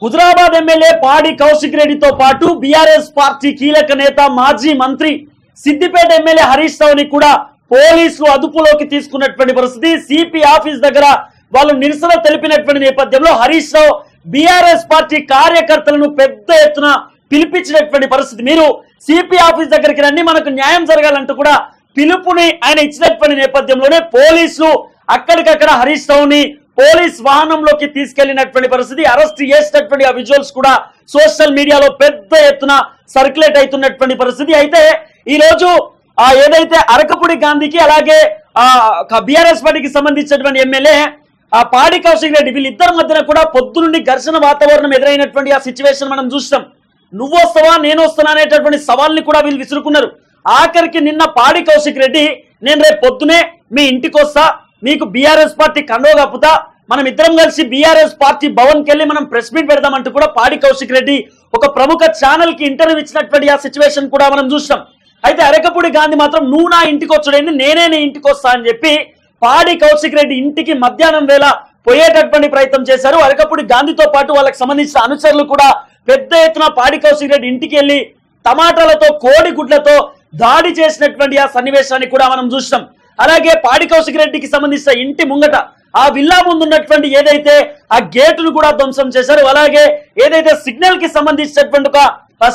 Huzurabad MLA పాడి కౌశిక్ రెడ్డితో పాటు బీఆర్ఎస్ పార్టీ కీలక నేత మాజీ మంత్రి సిద్దిపేట ఎమ్మెల్యే హరీష్ రావుని కూడా పోలీసులు అదుపులోకి తీసుకున్నటువంటి పరిస్థితి. సిపి ఆఫీస్ దగ్గర వాళ్ళు నిరసన తెలిపినటువంటి నేపథ్యంలో హరీష్ రావు బీఆర్ఎస్ పార్టీ కార్యకర్తలను పెద్ద ఎత్తున పిలిపించినటువంటి పరిస్థితి. మీరు సిపి ఆఫీస్ దగ్గరికి రండి, మనకు న్యాయం జరగాలంటూ కూడా పిలుపుని ఆయన ఇచ్చినటువంటి నేపథ్యంలోనే పోలీసులు అక్కడికక్కడ హరీష్ రావుని పోలీస్ వాహనంలోకి తీసుకెళ్లినటువంటి పరిస్థితి. అరెస్ట్ చేసినటువంటి ఆ విజువల్స్ కూడా సోషల్ మీడియాలో పెద్ద ఎత్తున సర్క్యులేట్ అవుతున్నటువంటి పరిస్థితి. అయితే ఈ రోజు ఏదైతే అరకపూడి గాంధీకి అలాగే బీఆర్ఎస్ పార్టీకి సంబంధించినటువంటి ఎమ్మెల్యే పాడి కౌశిక్ రెడ్డి వీళ్ళిద్దరి మధ్యన కూడా పొద్దునుండి ఘర్షణ వాతావరణం ఎదురైనటువంటి ఆ సిచ్యువేషన్ మనం చూస్తాం. నువ్వు వస్తావా నేను వస్తానా అనేటటువంటి సవాల్ని కూడా వీళ్ళు విసురుకున్నారు. ఆఖరికి నిన్న పాడి కౌశిక్ రెడ్డి నేను రేపు పొద్దునే మీ ఇంటికి వస్తా, మీకు బీఆర్ఎస్ పార్టీ కండో కప్పుతా, మనం ఇద్దరం కలిసి బీఆర్ఎస్ పార్టీ భవన్కి వెళ్ళి మనం ప్రెస్ మీట్ పెడదామంటూ కూడా పాడి కౌశిక్ రెడ్డి ఒక ప్రముఖ ఛానల్ కి ఇంటర్వ్యూ ఇచ్చినటువంటి ఆ సిచ్యువేషన్ కూడా మనం చూస్తాం. అయితే అరకపూడి గాంధీ మాత్రం నువ్వు నా ఇంటికి వచ్చుడేంది, నేనే నీ ఇంటికి వస్తా అని చెప్పి పాడి కౌశిక్ రెడ్డి ఇంటికి మధ్యాహ్నం వేళ పోయేటటువంటి ప్రయత్నం చేశారు. అరకపూడి గాంధీతో పాటు వాళ్ళకి సంబంధించిన అనుచరులు కూడా పెద్ద ఎత్తున పాడి కౌశిక్ రెడ్డి ఇంటికి వెళ్ళి టమాటాలతో కోడి గుడ్లతో దాడి చేసినటువంటి ఆ సన్నివేశాన్ని కూడా మనం చూస్తాం. అలాగే పాడి కౌశిక్ రెడ్డికి సంబంధించిన ఇంటి ముంగట ఆ విల్లా ముందున్నటువంటి ఏదైతే ఆ గేటును కూడా ధ్వంసం చేశారు. అలాగే ఏదైతే సిగ్నల్ కి సంబంధించినటువంటి ఒక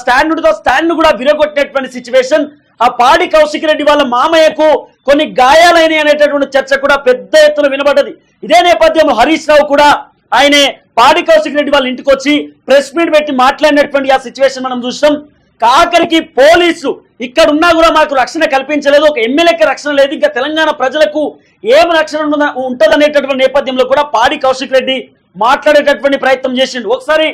స్టాండ్ కూడా విరగొట్టినటువంటి సిచ్యువేషన్. ఆ పాడి కౌశిక్ రెడ్డి వాళ్ళ మామయ్యకు కొన్ని గాయాలైనవి అనేటటువంటి చర్చ కూడా పెద్ద ఎత్తున వినబడ్డది. ఇదే నేపథ్యంలో హరీష్ రావు కూడా ఆయనే పాడి కౌశిక్ రెడ్డి వాళ్ళ ఇంటికి వచ్చి ప్రెస్ మీట్ పెట్టి మాట్లాడినటువంటి ఆ సిచ్యువేషన్ మనం చూస్తాం. ఆఖరికి పోలీసులు ఇక్కడ ఉన్నా కూడా మాకు రక్షణ కల్పించలేదు, ఒక ఎమ్మెల్యేకి రక్షణ లేదు, ఇంకా తెలంగాణ ప్రజలకు ఏం రక్షణ ఉంటదనేటటువంటి నేపథ్యంలో కూడా పాడి కౌశిక్ రెడ్డి మాట్లాడేటటువంటి ప్రయత్నం చేసిండు. ఒకసారి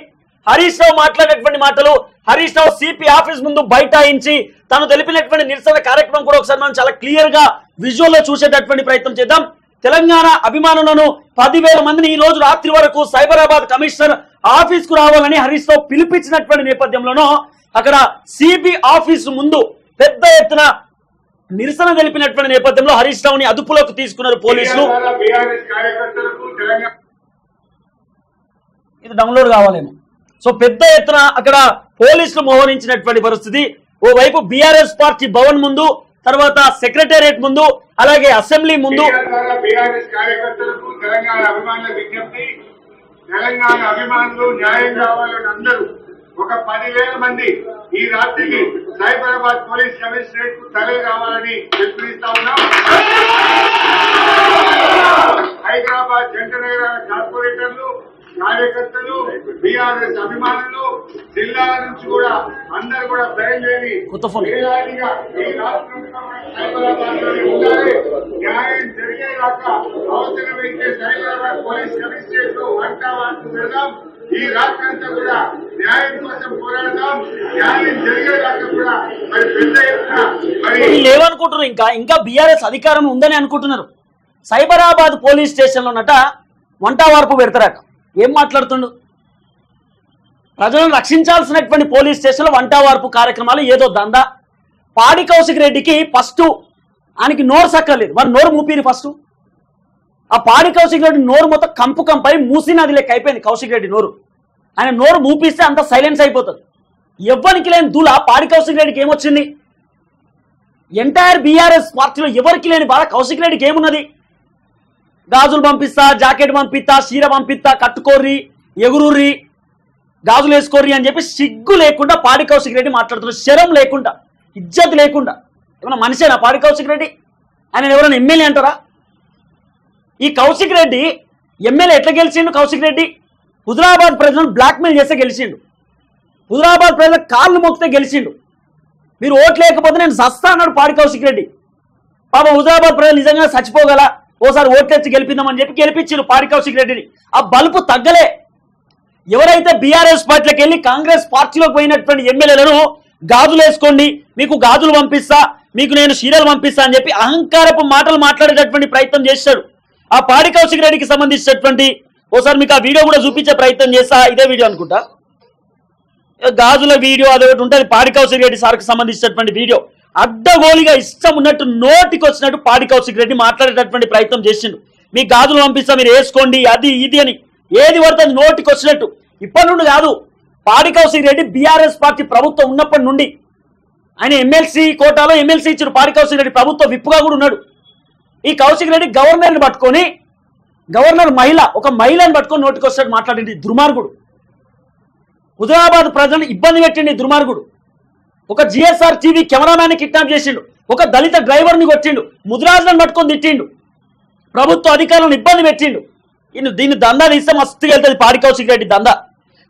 హరీష్ రావు మాట్లాడేటువంటి మాటలు, హరీష్ రావు సిపి ఆఫీస్ ముందు బైఠాయించి తను తెలిపినటువంటి నిరసన కార్యక్రమం కూడా ఒకసారి మనం చాలా క్లియర్ గా విజువల్ లో చూసేటటువంటి ప్రయత్నం చేద్దాం. తెలంగాణ అభిమానులను 10,000 మందిని ఈ రోజు రాత్రి వరకు సైబరాబాద్ కమిషనర్ ఆఫీస్ కు రావాలని హరీష్ రావు పిలిపించినటువంటి నేపథ్యంలోనూ అక్కడ సిబి ఆఫీసు ముందు పెద్ద ఎత్తున నిరసన తెలిపినటువంటి నేపథ్యంలో హరీష్ రావుని అదుపులోకి తీసుకున్నారు పోలీసులు. ఇది డౌన్లోడ్ కావాలేమో. సో పెద్ద ఎత్తున అక్కడ పోలీసులు మోహరించినటువంటి పరిస్థితి. ఓవైపు బీఆర్ఎస్ పార్టీ భవన్ ముందు, తర్వాత సెక్రటేరియట్ ముందు, అలాగే అసెంబ్లీ ముందు తెలంగాణ అభిమానులు న్యాయం కావాలని అందరూ ఒక 10,000 మంది ఈ రాత్రికి సైబరాబాద్ పోలీస్ కమిషనరేట్ కు తరలి రావాలని పిలుపునిస్తా ఉన్నాం. హైదరాబాద్ జంట నగరాల కార్పొరేటర్లు, కార్యకర్తలు, బీఆర్ఎస్ అభిమానులు జిల్లాల నుంచి కూడా అందరూ కూడా బయలుదేరి వేలాదిగా ఈ రాష్ట్రం సైబరాబాద్ లోనే ఉండాలి. న్యాయం జరిగేదాకా అవసరమైతే సైబరాబాద్ పోలీస్ కమిషనరేట్ లో వంటవార్పు పెడదాం. ఈ రాష్ట్రంతా కూడా న్యాయం కోసం పోరాడదాం. న్యాయం జరిగేదాకా కూడా మరి పెద్ద ఎత్తున వీళ్ళు ఏమనుకుంటున్నారు, ఇంకా బీఆర్ఎస్ అధికారం ఉందని అనుకుంటున్నారు. సైబరాబాద్ పోలీస్ స్టేషన్ లో ఉన్నట వంట వార్పు పెడతారట. ఏం మాట్లాడుతుండు? ప్రజలను రక్షించాల్సినటువంటి పోలీస్ స్టేషన్ లో వంట వార్పు కార్యక్రమాలు ఏదో దందా. పాడి కౌశిక్ రెడ్డికి ఫస్ట్ ఆయనకి నోరు సక్కలేదు, మరి నోరు మూపిరి ఫస్ట్. ఆ పాడి కౌశిక్ రెడ్డి నోరు మొత్తం కంపై మూసి నది లెక్క అయిపోయింది కౌశిక్ రెడ్డి నోరు. ఆయన నోరు మూపిస్తే అంత సైలెన్స్ అయిపోతుంది. ఎవరికి లేని దూల పాడి కౌశిక్ రెడ్డికి ఏమొచ్చింది? ఎంటైర్ బీఆర్ఎస్ పార్టీలో ఎవరికి లేని బాధ కౌశిక్ రెడ్డికి ఏమున్నది? గాజులు పంపిస్తా, జాకెట్ పంపిస్తా, చీర పంపిస్తా, కట్టుకోర్రి, ఎగురుర్రి, గాజులు వేసుకోర్రి అని చెప్పి సిగ్గు లేకుండా పాడి కౌశిక్ రెడ్డి మాట్లాడుతున్నారు. శరం లేకుండా, ఇజ్జత్ లేకుండా. ఏమన్నా మనిషేనా పాడి కౌశిక్ రెడ్డి? ఆయన ఎవరైనా ఎమ్మెల్యే అంటారా? ఈ కౌశిక్ రెడ్డి ఎమ్మెల్యే ఎట్లా గెలిచిండు? కౌశిక్ రెడ్డి హుజరాబాద్ ప్రజలను బ్లాక్మెయిల్ చేస్తే గెలిచిండు. హుజరాబాద్ ప్రజల కాళ్ళు మోకితే గెలిచిండు. మీరు ఓట్లు లేకపోతే నేను సస్తా అన్నాడు పాడి కౌశిక్ రెడ్డి. పాపం హుజరాబాద్ ప్రజలు నిజంగా చచ్చిపోగల ఓసారి ఓట్లెచ్చి గెలిపిద్దామని చెప్పి గెలిపించారు పాడి కౌశిక్ రెడ్డిని. ఆ బలుపు తగ్గలే. ఎవరైతే బీఆర్ఎస్ పార్టీలోకి వెళ్ళి కాంగ్రెస్ పార్టీలోకి పోయినటువంటి ఎమ్మెల్యేలను గాజులు వేసుకోండి, మీకు గాజులు పంపిస్తా, మీకు నేను చీరలు పంపిస్తా అని చెప్పి అహంకారపు మాటలు మాట్లాడేటటువంటి ప్రయత్నం చేశాడు ఆ పాడి కౌశిక్ రెడ్డికి సంబంధించినటువంటి. ఓసారి మీకు ఆ వీడియో కూడా చూపించే ప్రయత్నం చేస్తా. ఇదే వీడియో అనుకుంటా, గాజుల వీడియో అదొకటి ఉంటుంది. పాడి కౌశిక్ రెడ్డి సార్కి సంబంధించినటువంటి వీడియో అడ్డగోలిగా ఇష్టం ఉన్నట్టు నోటికి వచ్చినట్టు పాడి కౌశిక్ రెడ్డి మాట్లాడేటటువంటి ప్రయత్నం చేసిండు. మీ గాజులు పంపిస్తా, మీరు వేసుకోండి, అది ఇది అని ఏది పడుతుంది నోటికి వచ్చినట్టు. ఇప్పటి నుండి కాదు, పాడి కౌశిక్ రెడ్డి బీఆర్ఎస్ పార్టీ ప్రభుత్వం ఉన్నప్పటి నుండి ఆయన ఎమ్మెల్సీ కోటాలో ఎమ్మెల్సీ ఇచ్చిన పాడి కౌశిక్ రెడ్డి ప్రభుత్వ విప్పుగా కూడా ఉన్నాడు. ఈ కౌశిక్ రెడ్డి గవర్నర్ని పట్టుకొని, గవర్నర్ మహిళ, ఒక మహిళని పట్టుకొని నోటికి వస్తాడు మాట్లాడింది దుర్మార్గుడు. హుజరాబాద్ ప్రజలను ఇబ్బంది పెట్టిండి దుర్మార్గుడు. ఒక జిఎస్ఆర్ టీవీ కెమెరామ్యాన్ని కిడ్నాప్ చేసిండు, ఒక దళిత డ్రైవర్ని కొట్టిండు, ముదిరాజులను పట్టుకొని తిట్టిండు, ప్రభుత్వ అధికారులను ఇబ్బంది పెట్టిండు. దీన్ని దందా తీస్తే మస్తుగా వెళ్తుంది పాడి కౌశిక్ రెడ్డి దందా.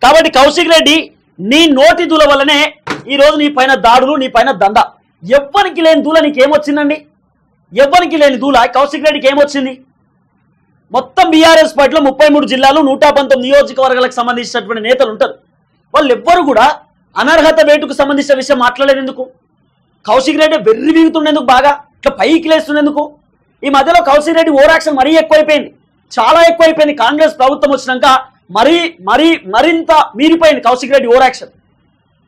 కాబట్టి కౌశిక్ రెడ్డి నీ నోటి దూల వల్లనే ఈరోజు నీ పైన దాడులు, నీ పైన దందా. ఎవ్వరికి లేని దూల నీకేమొచ్చిందండి? ఎవ్వరికి లేని దూల కౌశిక్ రెడ్డికి ఏమొచ్చింది? మొత్తం బీఆర్ఎస్ పార్టీలో 33 జిల్లాలు 119 నియోజకవర్గాలకు సంబంధించినటువంటి నేతలు ఉంటారు. వాళ్ళు ఎవ్వరు కూడా అనర్హత వేటుకు సంబంధించిన విషయం మాట్లాడలేదు. ఎందుకు? కౌశిక్ రెడ్డి వెర్రి వీగుతుండేందుకు, బాగా ఇట్లా పైకి లేస్తుండేందుకు? ఈ మధ్యలో కౌశిక్ రెడ్డి ఓవర్ యాక్షన్ మరీ ఎక్కువైపోయింది, చాలా ఎక్కువైపోయింది. కాంగ్రెస్ ప్రభుత్వం వచ్చినాక మరింత మీరిపోయింది Kaushik Reddy over action.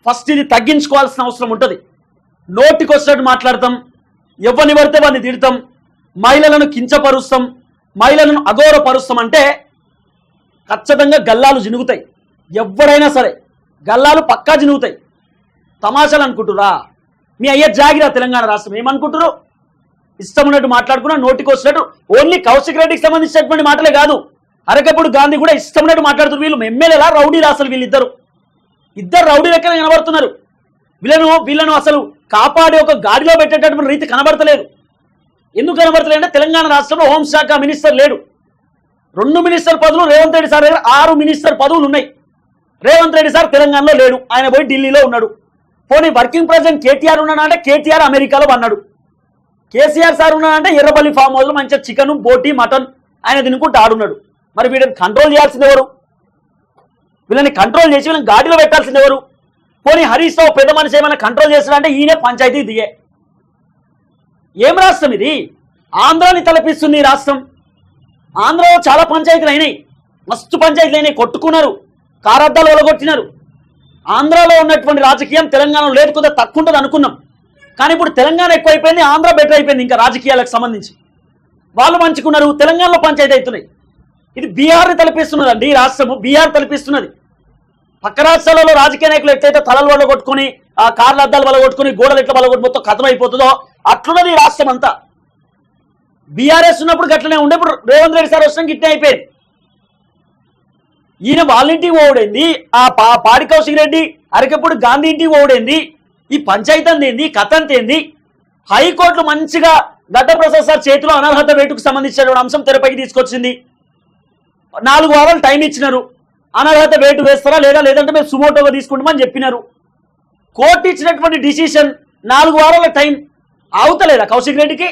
First ఇది తగ్గించుకోవాల్సిన అవసరం ఉంటుంది. నోటికి వచ్చినట్టు మాట్లాడతాం, ఎవరిని పడితే వాడిని తిడతాం, మహిళలను కించపరుస్తాం, మహిళలను అగౌరవపరుస్తాం అంటే ఖచ్చితంగా గల్లాలు జినుగుతాయి. ఎవరైనా సరే గల్లాలు పక్కా జినుగుతాయి. తమాషాలు అనుకుంటురా? మీ అయ్యే జాగిరా తెలంగాణ రాష్ట్రం ఏమనుకుంటారు? ఇష్టం ఉన్నట్టు మాట్లాడుకున్నా, నోటికి వచ్చినట్టు. ఓన్లీ కౌశిక్ రెడ్డికి సంబంధించినటువంటి మాటలే కాదు, అరకప్పుడు గాంధీ కూడా ఇష్టం ఉన్నట్టు మాట్లాడుతున్నారు. వీళ్ళు ఎమ్మెల్యేలా రౌడీలు? అసలు వీళ్ళిద్దరు రౌడీ లెక్కన కనబడుతున్నారు. వీళ్ళను అసలు కాపాడే ఒక గాడిలో పెట్టేటటువంటి రీతి కనబడతలేదు. ఎందుకు కనబడతలేదు అంటే తెలంగాణ రాష్ట్రంలో హోంశాఖ మినిస్టర్ లేడు. 2 మినిస్టర్ పదవులు రేవంత్ రెడ్డి సార్ దగ్గర 6 మినిస్టర్ పదవులు ఉన్నాయి. రేవంత్ రెడ్డి సార్ తెలంగాణలో లేడు, ఆయన పోయి ఢిల్లీలో ఉన్నాడు. పోనీ వర్కింగ్ ప్రెసిడెంట్ కేటీఆర్ ఉన్నాడంటే కేటీఆర్ అమెరికాలో అన్నాడు. కేసీఆర్ సార్ ఉన్నాడంటే ఎర్రపల్లి ఫామ్ హౌస్లో మంచిగా చికెన్, బోటీ, మటన్ ఆయన తినుకుంటూ ఆడున్నాడు. మరి వీళ్ళని కంట్రోల్ చేయాల్సింది ఎవరు? వీళ్ళని కంట్రోల్ చేసి వీళ్ళని గాడిలో పెట్టాల్సింది ఎవరు? పోనీ హరీష్ రావు పెద్ద మనిషి ఏమైనా కంట్రోల్ చేస్తాడంటే ఈయనే పంచాయతీ దిగే. ఏం రాష్ట్రం ఇది? ఆంధ్రాని తలపిస్తుంది ఈ రాష్ట్రం. ఆంధ్రలో చాలా పంచాయతీలు అయినాయి, మస్తు పంచాయతీలు అయినాయి, కొట్టుకున్నారు, కారద్దాలు ఒలగొట్టినారు. ఆంధ్రాలో ఉన్నటువంటి రాజకీయం తెలంగాణలో లేదు, కొద్దిగా తక్కువ ఉంటుంది అనుకున్నాం. కానీ ఇప్పుడు తెలంగాణ ఎక్కువైపోయింది, ఆంధ్ర బెటర్ అయిపోయింది. ఇంకా రాజకీయాలకు సంబంధించి వాళ్ళు మంచుకున్నారు, తెలంగాణలో పంచాయతీ అవుతున్నాయి. ఇది బీహార్ని తలపిస్తున్నదండి. ఈ రాష్ట్రము బీహార్ తలపిస్తున్నది. పక్క రాష్ట్రాలలో రాజకీయ నాయకులు ఎట్లయితే తలలు వల్ల కొట్టుకుని, ఆ కార్ల అద్దాలు వల్ల కొట్టుకుని, గోడలు ఎట్లా వల్ల కొట్టి మొత్తం కథం అయిపోతుందో అట్లున్నది ఈ రాష్ట్రం అంతా. బీఆర్ఎస్ ఉన్నప్పుడు గట్లనే ఉండే, ఇప్పుడు రేవంత్ రెడ్డి సార్ వచ్చినాక గిట్టే అయిపోయింది. ఈయన వాళ్ళ ఇంటికి ఓడైంది, ఆ పాడి కౌశిక్ రెడ్డి అరకెప్పుడు గాంధీ ఇంటికి ఓడైంది. ఈ పంచాయతీ అందేంది, కథ అంతేంది? హైకోర్టు మంచిగా గడ్డ ప్రసాద్ సార్ చేతిలో అనర్హత వేటుకు సంబంధించిన అంశం తెరపైకి తీసుకొచ్చింది. 4 వారాలు టైం ఇచ్చినారు. అనర్హత వేటు వేస్తారా లేదంటే మేము సుమోటోగా తీసుకుంటామని చెప్పినారు. కోర్టు ఇచ్చినటువంటి డిసిషన్ 4 వారాల టైం అవుతలేదా కౌశిక్ రెడ్డికి?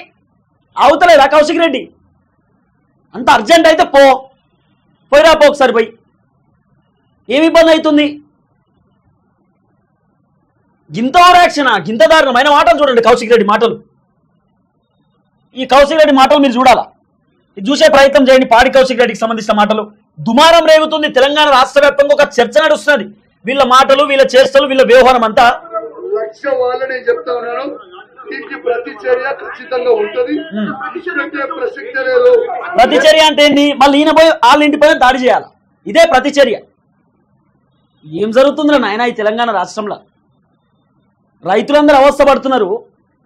అవుతలేదా కౌశిక్ రెడ్డి? అంత అర్జెంట్ అయితే పోయిరా ఒకసారి పోయి. ఏమి ఇబ్బంది అవుతుంది? గింత ఓవర్ యాక్షన్, గింత దారుణమైన మాటలు చూడండి కౌశిక్ రెడ్డి మాటలు. ఈ కౌశిక్ రెడ్డి మాటలు మీరు చూడాలా, ఇది చూసే ప్రయత్నం చేయండి. పాడి కౌశిక్ రెడ్డికి సంబంధించిన మాటలు దుమారం రేగుతుంది. తెలంగాణ రాష్ట్ర వ్యాప్తంగా ఒక చర్చ నడుస్తున్నది. వీళ్ళ మాటలు, వీళ్ళ చేష్టలు, వీళ్ళ వ్యవహారం అంతా లక్ష్య వాళ్ళని చెప్తా ఉన్నాను. దీనికి ప్రతిచర్య ఖచ్చితంగా ఉంటుంది, ప్రసక్తి లేదు. ప్రతిచర్య అంటే ఏంది? మళ్ళీ ఈయన పోయి వాళ్ళ ఇంటి పైన దాడి చేయాలి, ఇదే ప్రతిచర్య. ఏం జరుగుతుందిరా నాయన ఈ తెలంగాణ రాష్ట్రంలో? రైతులందరూ అవస్థ పడుతున్నారు,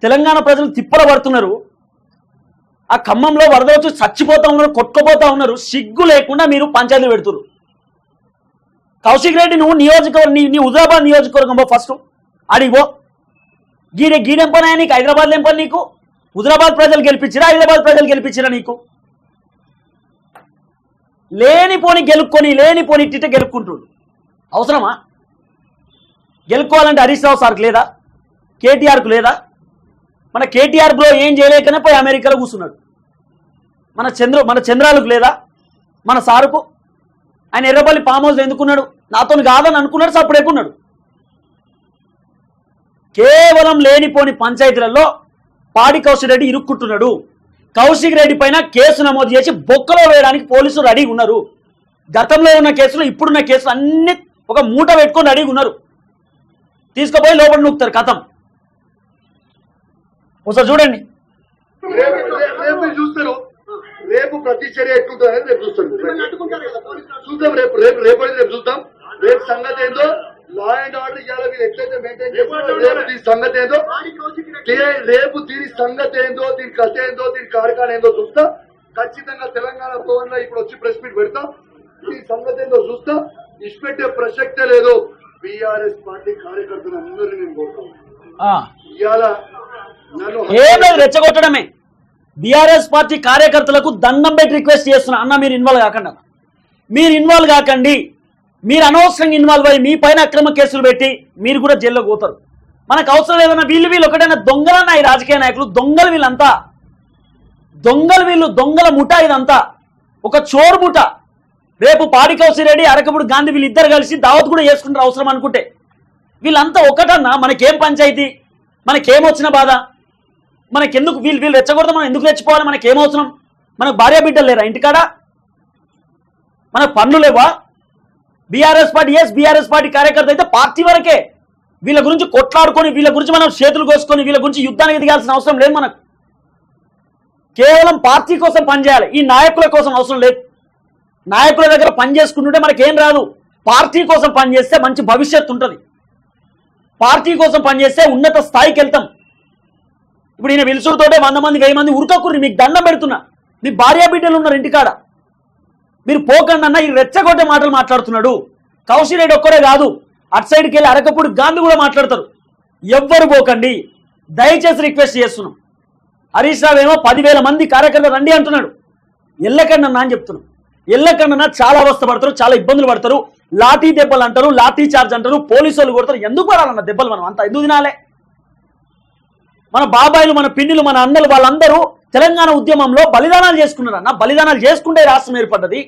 తెలంగాణ ప్రజలు తిప్పల పడుతున్నారు. ఆ ఖమ్మంలో వరద వచ్చి చచ్చిపోతా ఉన్నారు, కొట్టుకుపోతా ఉన్నారు. సిగ్గు లేకుండా మీరు పంచాయతీలు పెడుతున్నారు. కౌశిక్ రెడ్డి నువ్వు నీ హుజరాబాద్ నియోజకవర్గం ఫస్ట్ అడిగిపో. గీడెం పని నీకు? హైదరాబాద్ ఏం పని నీకు? హుజరాబాద్ ప్రజలు గెలిపించిరా, హైదరాబాద్ ప్రజలు గెలిపించిరా నీకు? లేనిపోని ఇట్ట గెలుపుకుంటుడు అవసరమా? గెలుపుకోవాలంటే హరీష్ రావు సార్కి లేదా? కేటీఆర్కు లేదా? మన కేటీఆర్ బ్రో ఏం చేయలేకనే పోయి అమెరికాలో కూర్చున్నాడు. మన చంద్రాలకు లేదా? మన సారుకు ఆయన ఎర్రపల్లి ఫామ్ హౌస్ ఎందుకున్నాడు? నాతో కాదని అనుకున్నాడు, సప్పుడేకున్నాడు. కేవలం లేనిపోని పంచాయతీలలో పాడి కౌశిక్ రెడ్డి ఇరుక్కుంటున్నాడు. కౌశిక్ రెడ్డి పైన కేసు నమోదు చేసి బొక్కలో వేయడానికి పోలీసులు రెడీగా ఉన్నారు. గతంలో ఉన్న కేసులు, ఇప్పుడున్న కేసులు అన్ని ఒక మూట పెట్టుకొని రెడీగా ఉన్నారు. తీసుకుపోయి లోపల నూకుతారు, కథం. ఒకసారి చూడండి. రేపు చూస్తారు, రేపు ప్రతిచర్య ఎట్లుంటుంది రేపు చూస్తాం. చూద్దాం, రేపు చూద్దాం. రేపు సంగతి ఏందో లా అండ్ ఆర్డర్ ఇవాళ మీరు ఎట్లయితే మెయింటైన్ చేస్తారో రేపు దీని సంగతి ఏందో రేపు దీని సంగతి ఏందో దీని కథ ఏందో దీని కార్యక్రమం ఏందో చూస్తా. ఖచ్చితంగా తెలంగాణ భవన్ లో ఇప్పుడు వచ్చి ప్రెస్ మీట్ పెడతా. దీని సంగతి ఏందో చూస్తా. ఇష్టపెట్టే ప్రసక్తే లేదు. బీఆర్ఎస్ పార్టీ కార్యకర్తలు అందరూ నేను కోరుతాను. ఇవాళ నన్ను ఏం లేదు రెచ్చగొట్టడమే. బీఆర్ఎస్ పార్టీ కార్యకర్తలకు దండం పెట్టి రిక్వెస్ట్ చేస్తున్నా, అన్న మీరు ఇన్వాల్వ్ కాకండి, మీరు ఇన్వాల్వ్ కాకండి. మీరు అనవసరంగా ఇన్వాల్వ్ అయ్యి మీ పైన అక్రమ కేసులు పెట్టి మీరు కూడా జైల్లో పోతారు. మనకు అవసరం లేదన్నా. వీళ్ళు ఒకటైనా దొంగలన్నా ఈ రాజకీయ నాయకులు దొంగలు. వీళ్ళంతా దొంగలు, వీళ్ళు దొంగల ముఠా. ఇదంతా ఒక చోరు ముఠ. రేపు పాడి కౌశిరెడ్డి అరకపుడు గాంధీ వీళ్ళిద్దరు కలిసి దావత్ కూడా చేసుకుంటారు అవసరం అనుకుంటే. వీళ్ళంతా ఒకటన్నా. మనకేం పంచాయతీ, మనకేమొచ్చిన బాధ, మనకెందుకు వీళ్ళు రెచ్చగొడతాం, మనం ఎందుకు రెచ్చిపోవాలి, మనకేమవసరం? మనకు భార్య బిడ్డలు లేరా ఇంటికాడ? మనకు పనులు లేవా? బీఆర్ఎస్ పార్టీ బీఆర్ఎస్ పార్టీ కార్యకర్త అయితే పార్టీ వరకే. వీళ్ళ గురించి కొట్లాడుకొని వీళ్ళ గురించి మనం చేతులు కోసుకొని వీళ్ళ గురించి యుద్ధానికి దిగాల్సిన అవసరం లేదు. మనకు కేవలం పార్టీ కోసం పనిచేయాలి. ఈ నాయకుల కోసం అవసరం లేదు. నాయకుల దగ్గర పని చేసుకుంటుంటే మనకేం రాదు. పార్టీ కోసం పనిచేస్తే మంచి భవిష్యత్తు ఉంటుంది. పార్టీ కోసం పనిచేస్తే ఉన్నత స్థాయికి వెళ్తాం. ఇప్పుడు ఈయన విలుసుడితోటే 100 మంది 1000 మంది ఉరకకుర్రి. మీకు దండం పెడుతున్నా. మీ భార్య బిడ్డలు ఉన్నారు ఇంటికాడ. మీరు పోకండి అన్న. ఈ రెచ్చగొట్టే మాటలు మాట్లాడుతున్నాడు. కౌశిరెడ్డి ఒక్కడే కాదు, అటు సైడ్కి వెళ్ళి అరకపుడు గాంధీ కూడా మాట్లాడతారు. ఎవ్వరు పోకండి, దయచేసి రిక్వెస్ట్ చేస్తున్నాం. హరీష్ రావు ఏమో 10,000 మంది కార్యకర్తలు రండి అంటున్నాడు. ఎల్లకండి అన్న అని చెప్తున్నాం. ఎల్లకండి అన్న చాలా అవస్థ పడతారు, చాలా ఇబ్బందులు పడతారు. లాఠీ దెబ్బలు అంటారు, లాఠీ చార్జ్ అంటారు, పోలీసు వాళ్ళు కొడతారు. ఎందుకు పడాలన్న దెబ్బలు? మనం అంతా ఎందుకు తినాలే? మన బాబాయిలు, మన పిన్నులు, మన అన్నలు వాళ్ళందరూ తెలంగాణ ఉద్యమంలో బలిదానాలు చేసుకున్నారు అన్న. బలిదానాలు చేసుకుంటే రాష్ట్రం ఏర్పడ్డది.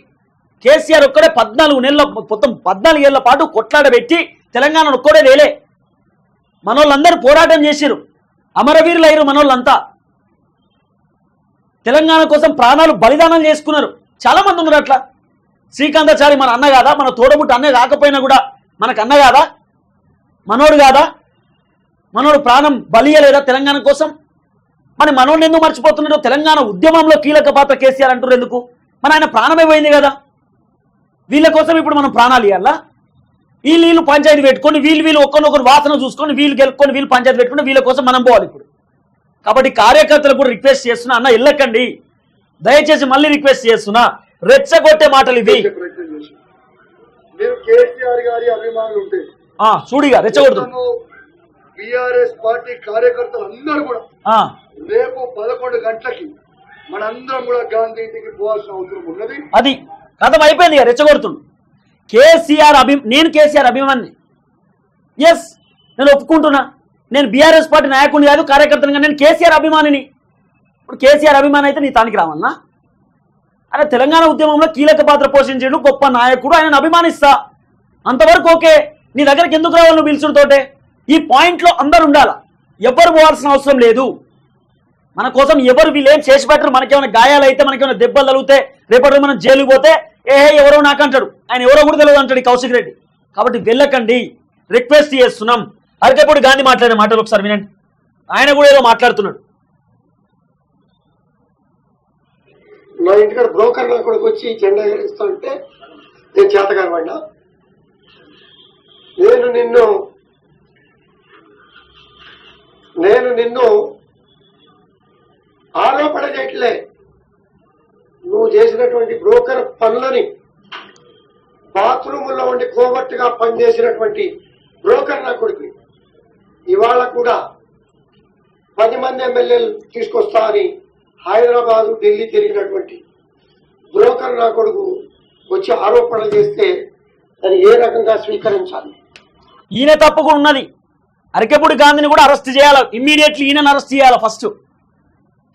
కేసీఆర్ ఒక్కడే 14 నెలల మొత్తం 14 ఏళ్ల పాటు కొట్లాడబెట్టి తెలంగాణ ఒక్కడే వేలే. మనోళ్ళందరూ పోరాటం చేసిరు, అమరవీరులు అయ్యారు. మనోళ్ళంతా తెలంగాణ కోసం ప్రాణాలు బలిదానం చేసుకున్నారు. చాలా మంది ఉన్నారు అట్లా. శ్రీకాంతాచారి మన అన్న కాదా? మన తోడబుట్ట అన్న కాకపోయినా కూడా మనకు అన్న కాదా? మనోడు కాదా? మనోడు ప్రాణం బలియలేదా తెలంగాణ కోసం? మరి మనోడిని ఎందుకు మర్చిపోతున్నాడు? తెలంగాణ ఉద్యమంలో కీలక పాత్ర కేసీఆర్ అంటారు ఎందుకు? మన ఆయన ప్రాణమే పోయింది కదా. వీళ్ళ కోసం ఇప్పుడు మనం ప్రాణాలు ఇవ్వాలా? వీళ్ళు పంచాయతీ పెట్టుకొని వీళ్ళు ఒక్కరినొకరు వాసన చూసుకొని వీళ్ళు గెలుపుకొని వీళ్ళు పంచాయతీ పెట్టుకుని వీళ్ళ కోసం మనం పోవాలి ఇప్పుడు. కాబట్టి కార్యకర్తలు కూడా రిక్వెస్ట్ చేస్తున్నా, అన్న వెళ్ళకండి దయచేసి. మళ్ళీ రిక్వెస్ట్ చేస్తున్నా, రెచ్చగొట్టే మాటలు ఇవి. మీరు కేసీఆర్ గారి అభిమానులు ఉంటే చూడిగా రెచ్చగొడుతు. బీఆర్ఎస్ పార్టీ కార్యకర్తలు అందరూ కూడా రేపు 11 గంటలకి మనందరం కూడా గాంధీ ఇంటికి పోవాల్సిన అవసరం ఉన్నది. అది కథం అయిపోయింది ఇక. రెచ్చగొడుతుండు కేసీఆర్. నేను కేసీఆర్ అభిమాని. ఎస్, నేను ఒప్పుకుంటున్నా. నేను బీఆర్ఎస్ పార్టీ నాయకుడిని కాదు, కార్యకర్తని కాదు. నేను కేసీఆర్ అభిమానిని. ఇప్పుడు కేసీఆర్ అభిమాని అయితే నీ తానికి రావన్నా? ఆయన తెలంగాణ ఉద్యమంలో కీలక పాత్ర పోషించాడు, గొప్ప నాయకుడు, ఆయనను అభిమానిస్తా. అంతవరకు ఓకే. నీ దగ్గరికి ఎందుకు రావాలి నువ్వు పిలుచుడితోటే? ఈ పాయింట్లో అందరు ఉండాలా. ఎవరు పోవాల్సిన అవసరం లేదు. మన కోసం ఎవరు వీళ్ళేం చేసి పెట్టరు. మనకేమైనా గాయాలు అయితే, మనకేమైనా దెబ్బలు తగిలితే, రేపటి మనం జైలుకి పోతే ఎవరో నాకంటాడు. ఆయన ఎవరో కూడా తెలియదు అంటాడు కౌశిక్ రెడ్డి. కాబట్టి వెళ్ళకండి, రిక్వెస్ట్ చేస్తున్నాం. అరకపుడు గాంధీ మాట్లాడే మాటలు ఒకసారి వినండి. ఆయన కూడా ఏదో మాట్లాడుతున్నాడు. నా ఇంటికాడ బ్రోకర్ నా కొడుకు వచ్చి జెండా ఎగరేస్తుంటే నేను చేతగానవాడినా? నేను నిన్ను ఆరోపణ చేయట్లే. నువ్వు చేసినటువంటి బ్రోకర్ పనులని బాత్రూముల్లో ఉండి కోవర్టుగా పనిచేసినటువంటి బ్రోకర్ నా కొడుకు ఇవాళ కూడా 10 మంది ఎమ్మెల్యేలు తీసుకొస్తా అని హైదరాబాద్ ఢిల్లీ తిరిగినటువంటి బ్రోకర్ నా కొడుకు వచ్చి ఆరోపణలు చేస్తే అది ఏ రకంగా స్వీకరించాలి? ఈయన తప్పు కూడా ఉన్నది. అరకపుడి గాంధీని కూడా అరెస్ట్ చేయాలి ఇమ్మీడియట్లీ. ఈయనను అరెస్ట్ చేయాలి ఫస్ట్.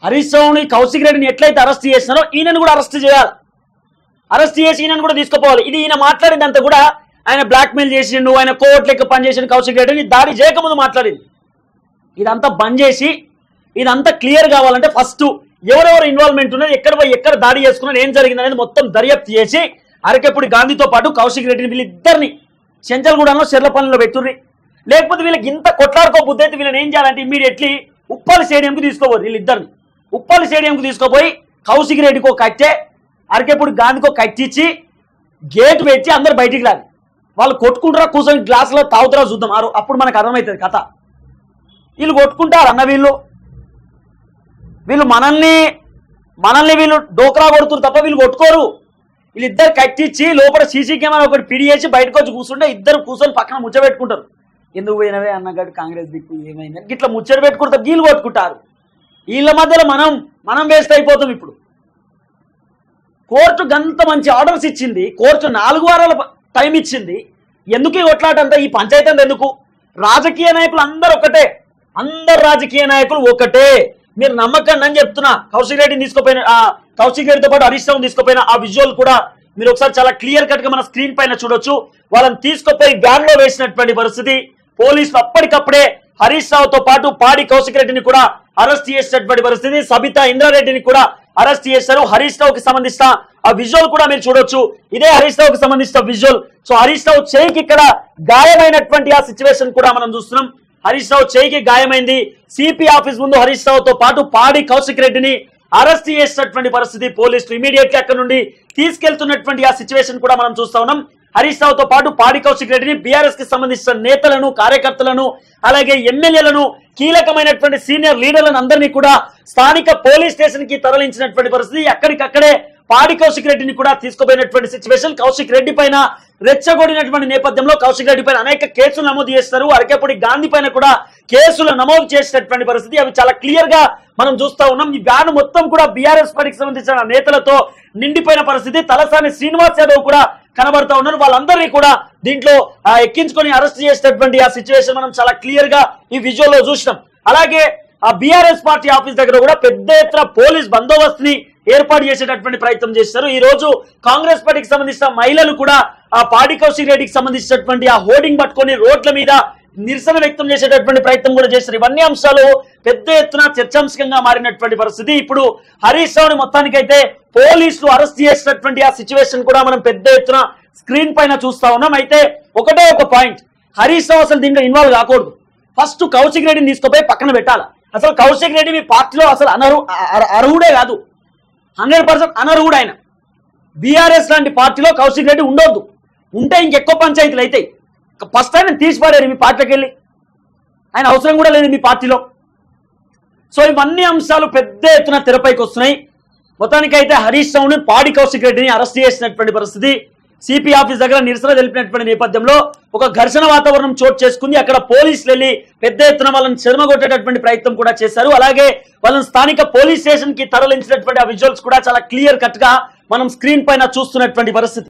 హరీష్ రావుని, కౌశిక్ రెడ్డిని ఎట్లయితే అరెస్ట్ చేసినారో ఈయనను కూడా అరెస్ట్ చేయాలి. అరెస్ట్ చేసి ఈయనను కూడా తీసుకుపోవాలి. ఇది ఈయన మాట్లాడిందంతా కూడా ఆయన బ్లాక్మెయిల్ చేసిండు, ఆయన కోర్టు లెక్క పనిచేసిండు కౌశిక్ రెడ్డిని దాడి చేయకముందు మాట్లాడింది. ఇదంతా బంద్ చేసి ఇదంతా క్లియర్ కావాలంటే ఫస్ట్ ఎవరెవరు ఇన్వాల్వ్మెంట్ ఉన్నది, ఎక్కడ దాడి చేసుకున్నారు, ఏం జరిగింది అనేది మొత్తం దర్యాప్తు చేసి అరకపుడి గాంధీతో పాటు కౌశిక్ రెడ్డిని వీళ్ళిద్దరిని చెంచల్గూడలో చెర్లపల్లిలో పెట్టుర్రి. లేకపోతే వీళ్ళకి ఇంత కొట్లాడుకో బుద్ధి అయితే వీళ్ళని ఏం చేయాలంటే ఇమ్మీడియట్లీ ఉప్పల్ స్టేడియంకి తీసుకోపోరు. వీళ్ళిద్దరిని ఉప్పల్ స్టేడియంకి తీసుకుపోయి కౌశిక్ రెడ్డికి ఒక కట్టే, అరకపుడి గాంధీకి ఒక కట్టించి గేట్ పెట్టి అందరు బయటికి రాలి. వాళ్ళు కొట్టుకుంటారా కూర్చొని గ్లాసులో తాగుతారా చూద్దాం అప్పుడు మనకు అర్థమవుతుంది కథ. వీళ్ళు కొట్టుకుంటారు అన్న, వీళ్ళు మనల్ని వీళ్ళు డోకరా కొడుతున్నారు తప్ప వీళ్ళు కొట్టుకోరు. వీళ్ళిద్దరు కట్టించి లోపల సీసీ కెమెరా ఒకటి పిడియేసి బయటకు వచ్చి కూర్చుంటే ఇద్దరు కూర్చొని పక్కన ముచ్చ పెట్టుకుంటారు. ఎందుకు పోయినవే అన్నగాడు కాంగ్రెస్ దిక్కు ఏమైందని ఇట్లా ముచ్చట పెట్టుకుంటారు, వీళ్ళు కొట్టుకుంటారు. వీళ్ళ మధ్యలో మనం వేస్ట్ అయిపోతాం. ఇప్పుడు కోర్టు గంత మంచి ఆర్డర్స్ ఇచ్చింది, కోర్టు 4 వారాల టైం ఇచ్చింది. ఎందుకు ఈ కొట్లాటంతా, ఈ పంచాయతీ అంతా ఎందుకు? రాజకీయ నాయకులు అందరు ఒకటే, అందరు రాజకీయ నాయకులు ఒకటే. మీరు నమ్మకండి అని చెప్తున్నా. కౌశిక్ రెడ్డిని తీసుకుపోయిన, కౌశిక్ రెడ్డితో పాటు హరీష్ రావుని తీసుకుపోయిన ఆ విజువల్ కూడా మీరు ఒకసారి చాలా క్లియర్ కట్ గా మన స్క్రీన్ పైన చూడొచ్చు. వాళ్ళని తీసుకుపోయి వ్యాన్ లో వేసినటువంటి పరిస్థితి. పోలీసులు అప్పటికప్పుడే హరీష్ రావుతో పాటు పాడి కౌశిక్ రెడ్డిని కూడా అరెస్ట్ చేసినటువంటి పరిస్థితి. సబితా ఇంద్రారెడ్డిని కూడా అరెస్ట్ చేశారు. హరీష్ రావుకి సంబంధించిన ఆ విజువల్ కూడా మీరు చూడొచ్చు. ఇదే హరీష్ రావుకి సంబంధించిన విజువల్. సో హరీష్ రావు చేయికి ఇక్కడ గాయమైనటువంటి ఆ సిచ్యువేషన్ కూడా మనం చూస్తున్నాం. హరీష్ రావు చేయికి గాయమైంది. సిపి ఆఫీస్ ముందు హరీష్ రావుతో పాటు పాడి కౌశిక్ రెడ్డిని అరెస్ట్ చేసినటువంటి పరిస్థితి. పోలీసులు ఇమీడియట్ గా అక్కడ నుండి తీసుకెళ్తున్నటువంటి ఆ సిచ్యువేషన్ కూడా మనం చూస్తా ఉన్నాం. హరీష్ రావుతో పాటు పాడి కౌశిక్ రెడ్డిని, బీఆర్ఎస్ కి సంబంధించిన నేతలను, కార్యకర్తలను, అలాగే ఎమ్మెల్యేలను, కీలకమైనటువంటి సీనియర్ లీడర్లను అందరినీ కూడా స్థానిక పోలీస్ స్టేషన్ కి తరలించినటువంటి పరిస్థితి. అక్కడికక్కడే పాడి కౌశిక్ రెడ్డిని కూడా తీసుకుపోయినటువంటి సిచ్యువేషన్. కౌశిక్ రెడ్డి పైన రెచ్చగొడినటువంటి నేపథ్యంలో కౌశిక్ రెడ్డి పైన అనేక కేసులు నమోదు చేస్తారు. అరకేపూడి గాంధీ పైన కూడా కేసులు నమోదు చేసినటువంటి పరిస్థితి. అవి చాలా క్లియర్ గా మనం చూస్తా ఉన్నాం. ఈ వ్యాన్ మొత్తం కూడా బీఆర్ఎస్ పార్టీకి సంబంధించిన నేతలతో నిండిపోయిన పరిస్థితి. తలసాని శ్రీనివాస్ యాదవ్ కూడా కనబడతా ఉన్నారు. వాళ్ళందరినీ కూడా దీంట్లో ఎక్కించుకొని అరెస్ట్ చేసినటువంటి ఆ సిచ్యువేషన్ మనం చాలా క్లియర్ గా ఈ విజువల్ లో చూసినాం. అలాగే ఆ బీఆర్ఎస్ పార్టీ ఆఫీస్ దగ్గర కూడా పెద్ద ఎత్తున పోలీస్ బందోబస్తుని ఏర్పాటు చేసేటటువంటి ప్రయత్నం చేస్తారు. ఈ రోజు కాంగ్రెస్ పార్టీకి సంబంధించిన మహిళలు కూడా ఆ పాడి కౌశిక్ రెడ్డికి సంబంధించినటువంటి ఆ హోర్డింగ్ పట్టుకొని రోడ్ల మీద నిరసన వ్యక్తం చేసేటటువంటి ప్రయత్నం కూడా చేస్తారు. ఇవన్నీ అంశాలు పెద్ద ఎత్తున చర్చాంశంగా మారినటువంటి పరిస్థితి. ఇప్పుడు హరీష్ రావుని మొత్తానికైతే పోలీసులు అరెస్ట్ చేసినటువంటి ఆ సిచ్యువేషన్ కూడా మనం పెద్ద ఎత్తున స్క్రీన్ పైన చూస్తా ఉన్నాం. అయితే ఒకటే ఒక పాయింట్, హరీష్ రావు అసలు దీంట్లో ఇన్వాల్వ్ కాకూడదు. ఫస్ట్ కౌశిక్ రెడ్డిని తీసుకుపోయి పక్కన పెట్టాలి. అసలు కౌశిక్ రెడ్డి మీ పార్టీలో అసలు అర్హుడే కాదు, 100% అనర్హుడు. ఆయన బీఆర్ఎస్ లాంటి పార్టీలో కౌశిక్ రెడ్డి ఉండొద్దు. ఉంటే ఇంకెక్కువ పంచాయతీలు అవుతాయి. ఫస్ట్ ఆయన తీసిపాడారు మీ పార్టీకి వెళ్ళి, ఆయన అవసరం కూడా లేదు మీ పార్టీలో. సో ఇవన్నీ అంశాలు పెద్ద ఎత్తున తెరపైకి వస్తున్నాయి. మొత్తానికైతే హరీష్ రావుని, పాడి కౌశిక్ రెడ్డిని అరెస్ట్ చేసినటువంటి పరిస్థితి. సిపి ఆఫీస్ దగ్గర నిరసన తెలిపినటువంటి నేపథ్యంలో ఒక ఘర్షణ వాతావరణం చోటు చేసుకుంది. అక్కడ పోలీసులు వెళ్ళి పెద్ద ఎత్తున వాళ్ళని చెరమగొట్టేటటువంటి ప్రయత్నం కూడా చేశారు. అలాగే వాళ్ళని స్థానిక పోలీస్ స్టేషన్ కి తరలించినటువంటి ఆ విజువల్స్ కూడా చాలా క్లియర్ కట్ గా మనం స్క్రీన్ పైన చూస్తున్నటువంటి పరిస్థితి.